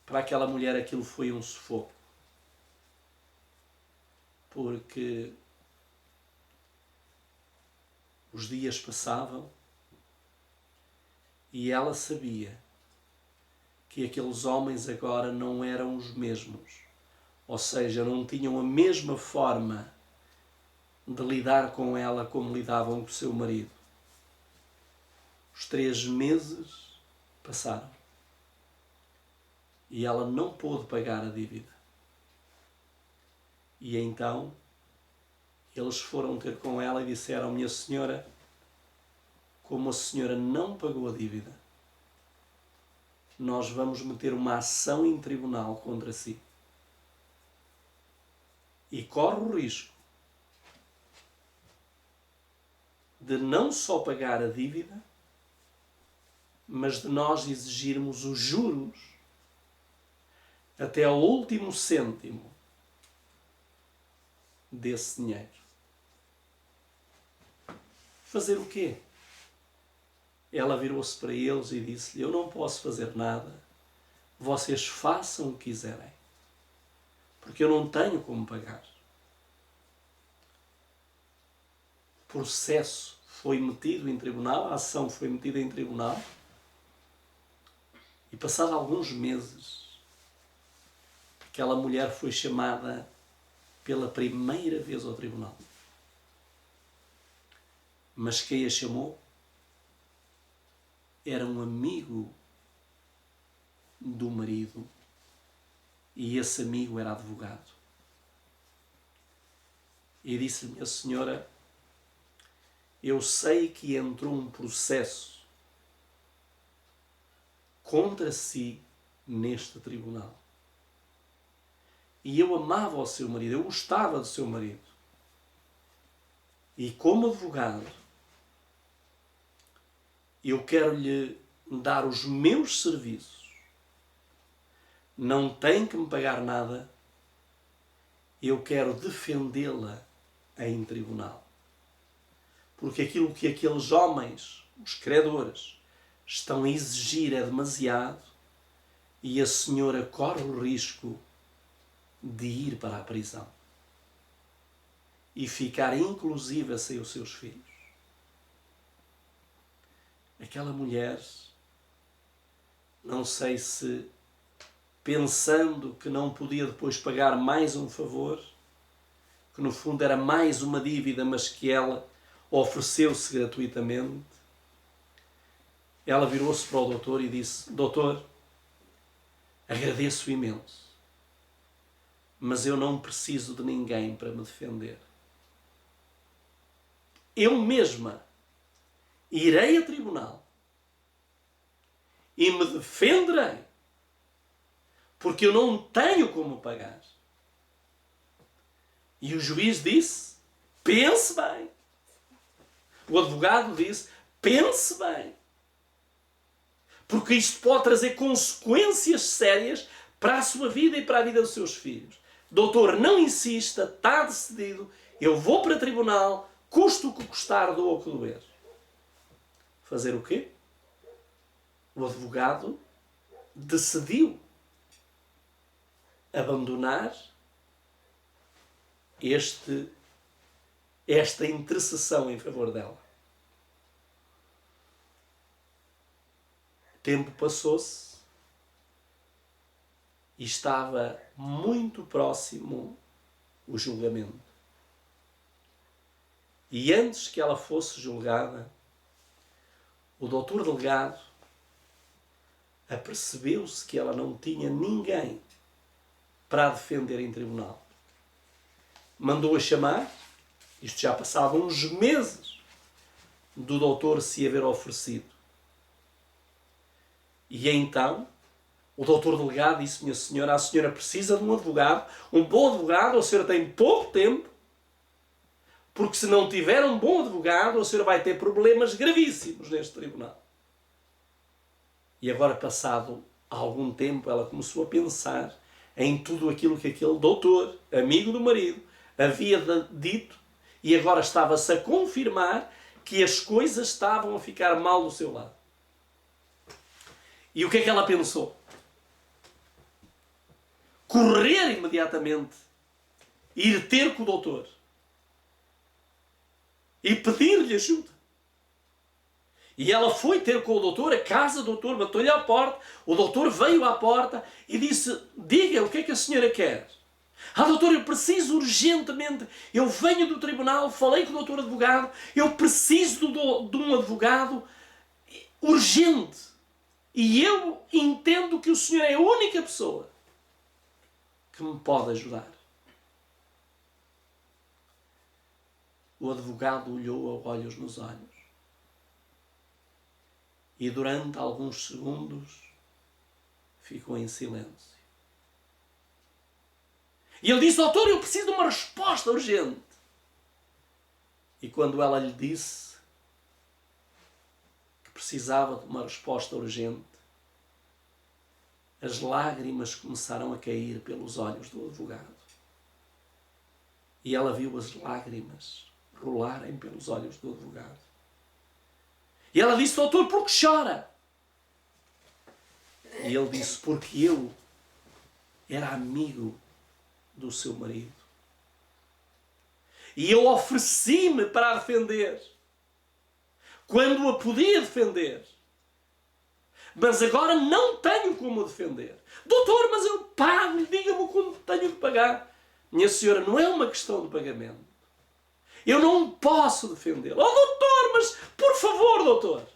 Para aquela mulher aquilo foi um sufoco. Porque os dias passavam e ela sabia que aqueles homens agora não eram os mesmos. Ou seja, não tinham a mesma forma de lidar com ela como lidavam com o seu marido. Os 3 meses passaram. E ela não pôde pagar a dívida. E então eles foram ter com ela e disseram: minha senhora, como a senhora não pagou a dívida, nós vamos meter uma ação em tribunal contra si. E corre o risco de não só pagar a dívida, mas de nós exigirmos os juros até ao último cêntimo desse dinheiro. Fazer o quê? Ela virou-se para eles e disse-lhe: eu não posso fazer nada, vocês façam o que quiserem, porque eu não tenho como pagar. O processo foi metido em tribunal, a ação foi metida em tribunal, e passados alguns meses, aquela mulher foi chamada pela primeira vez ao tribunal. Mas quem a chamou era um amigo do marido, e esse amigo era advogado. E disse-lhe: minha senhora, eu sei que entrou um processo contra si neste tribunal. E eu amava o seu marido, eu gostava do seu marido. E como advogado, eu quero lhe dar os meus serviços. Não tem que me pagar nada. Eu quero defendê-la em tribunal. Porque aquilo que aqueles homens, os credores, estão a exigir é demasiado, e a senhora corre o risco de ir para a prisão e ficar inclusive sem os seus filhos. Aquela mulher, não sei se pensando que não podia depois pagar mais um favor, que no fundo era mais uma dívida, mas que ela ofereceu-se gratuitamente, ela virou-se para o doutor e disse: doutor, agradeço imenso, mas eu não preciso de ninguém para me defender. Eu mesma irei a tribunal e me defenderei, porque eu não tenho como pagar. E o juiz disse: pense bem. O advogado disse: pense bem, porque isto pode trazer consequências sérias para a sua vida e para a vida dos seus filhos. Doutor, não insista, está decidido, eu vou para o tribunal, custe o que custar, doa o que doer. Fazer o quê? O advogado decidiu abandonar esta intercessão em favor dela. O tempo passou-se e estava muito próximo o julgamento. E antes que ela fosse julgada, o doutor delegado apercebeu-se que ela não tinha ninguém para a defender em tribunal. Mandou-a chamar. Isto já passava uns meses do doutor se haver oferecido. E então o doutor delegado disse: minha senhora, a senhora precisa de um advogado, um bom advogado, a senhora tem pouco tempo, porque se não tiver um bom advogado, a senhora vai ter problemas gravíssimos neste tribunal. E agora, passado algum tempo, ela começou a pensar em tudo aquilo que aquele doutor, amigo do marido, havia dito, e agora estava-se a confirmar que as coisas estavam a ficar mal do seu lado. E o que é que ela pensou? Correr imediatamente, ir ter com o doutor e pedir-lhe ajuda. E ela foi ter com o doutor, a casa do doutor, bateu-lhe à porta, o doutor veio à porta e disse: diga, o que é que a senhora quer? Doutor, eu preciso urgentemente, eu venho do tribunal, falei com o doutor advogado, eu preciso de um advogado urgente. E eu entendo que o Senhor é a única pessoa que me pode ajudar. O advogado olhou a olhos nos olhos e durante alguns segundos ficou em silêncio. E ele disse: doutor, eu preciso de uma resposta urgente. E quando ela lhe disse que precisava de uma resposta urgente, as lágrimas começaram a cair pelos olhos do advogado. E ela viu as lágrimas rolarem pelos olhos do advogado. E ela disse: doutor, por que chora? E ele disse: porque eu era amigo do seu marido. E eu ofereci-me para a defender, quando a podia defender. Mas agora não tenho como a defender. Doutor, mas eu pago, diga-me quando tenho de pagar. Minha senhora, não é uma questão de pagamento. Eu não posso defendê-lo. Oh, doutor, mas por favor, doutor.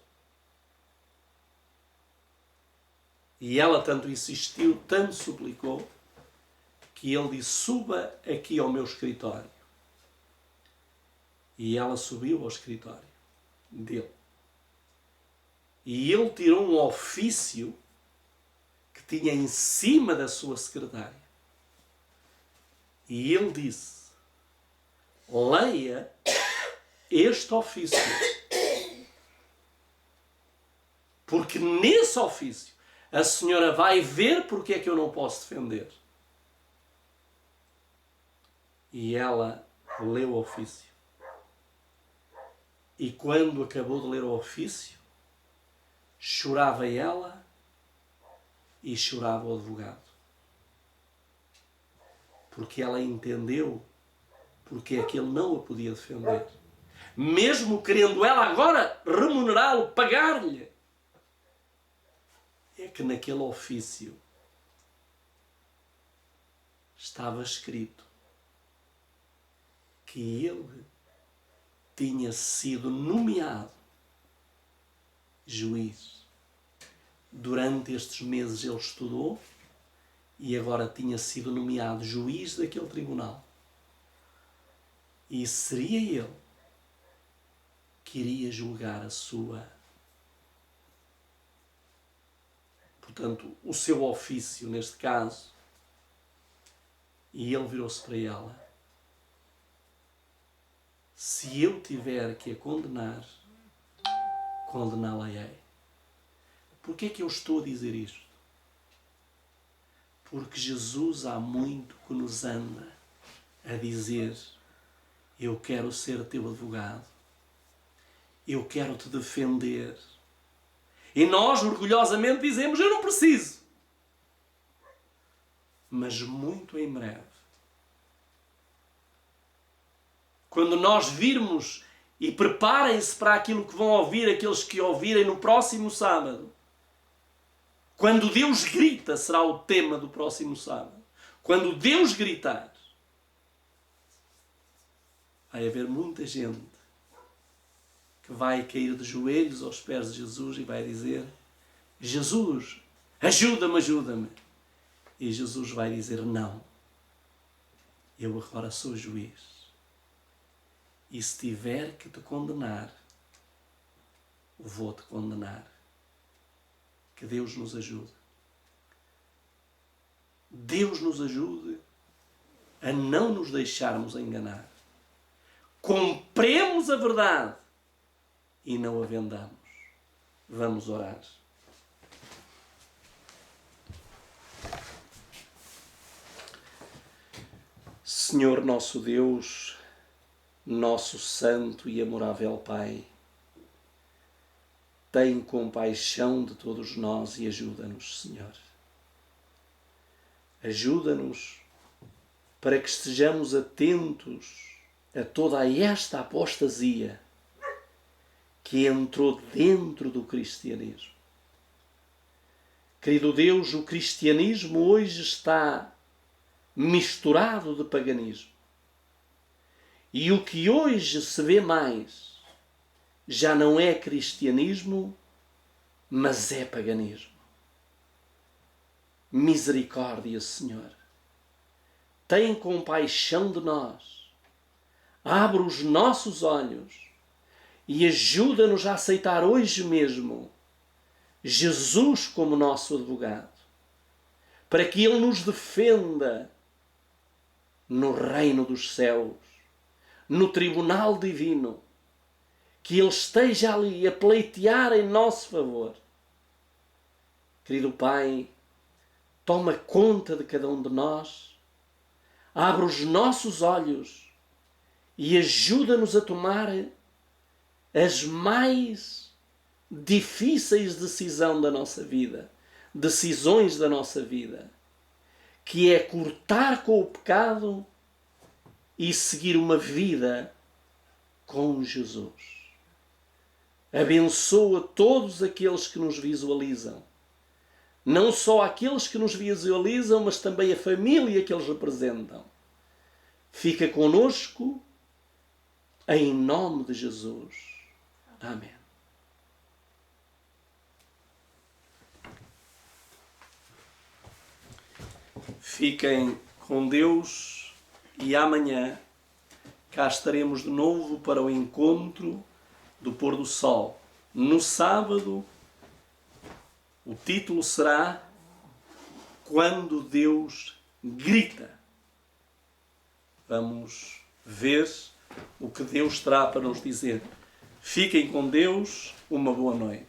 E ela tanto insistiu, tanto suplicou, que ele disse: suba aqui ao meu escritório. E ela subiu ao escritório dele. E ele tirou um ofício que tinha em cima da sua secretária. E ele disse: leia este ofício. Porque nesse ofício a senhora vai ver porque é que eu não posso defender. E ela leu o ofício. E quando acabou de ler o ofício, chorava ela e chorava o advogado. Porque ela entendeu porque é que ele não a podia defender. Mesmo querendo ela agora remunerá-lo, pagar-lhe. É que naquele ofício estava escrito que ele tinha sido nomeado juiz. Durante estes meses ele estudou e agora tinha sido nomeado juiz daquele tribunal. E seria ele que iria julgar a sua... Portanto, o seu ofício, neste caso. E ele virou-se para ela: se eu tiver que a condenar, condená-la-ei. Porquê é que eu estou a dizer isto? Porque Jesus há muito que nos anda a dizer: eu quero ser teu advogado, eu quero te defender. E nós orgulhosamente dizemos: eu não preciso. Mas muito em breve, quando nós virmos, e preparem-se para aquilo que vão ouvir aqueles que ouvirem no próximo sábado, quando Deus grita, será o tema do próximo sábado. Quando Deus gritar, vai haver muita gente que vai cair de joelhos aos pés de Jesus e vai dizer: Jesus, ajuda-me, ajuda-me. E Jesus vai dizer: não, eu agora sou juiz. E se tiver que te condenar, vou-te condenar. Que Deus nos ajude. Deus nos ajude a não nos deixarmos enganar. Compremos a verdade e não a vendamos. Vamos orar. Senhor nosso Deus, nosso santo e amorável Pai, tem compaixão de todos nós e ajuda-nos, Senhor. Ajuda-nos para que estejamos atentos a toda esta apostasia que entrou dentro do cristianismo. Querido Deus, o cristianismo hoje está misturado de paganismo. E o que hoje se vê mais já não é cristianismo, mas é paganismo. Misericórdia, Senhor. Tem compaixão de nós. Abre os nossos olhos e ajuda-nos a aceitar hoje mesmo Jesus como nosso advogado, para que Ele nos defenda no reino dos céus, no tribunal divino, que Ele esteja ali a pleitear em nosso favor. Querido Pai, toma conta de cada um de nós, abre os nossos olhos e ajuda-nos a tomar as mais difíceis decisões da nossa vida, que é cortar com o pecado e seguir uma vida com Jesus. Abençoa todos aqueles que nos visualizam. Não só aqueles que nos visualizam, mas também a família que eles representam. Fica conosco, em nome de Jesus. Amém. Fiquem com Deus e amanhã cá estaremos de novo para o encontro do pôr do sol. No sábado, o título será Quando Deus Grita. Vamos ver o que Deus terá para nos dizer. Fiquem com Deus, uma boa noite.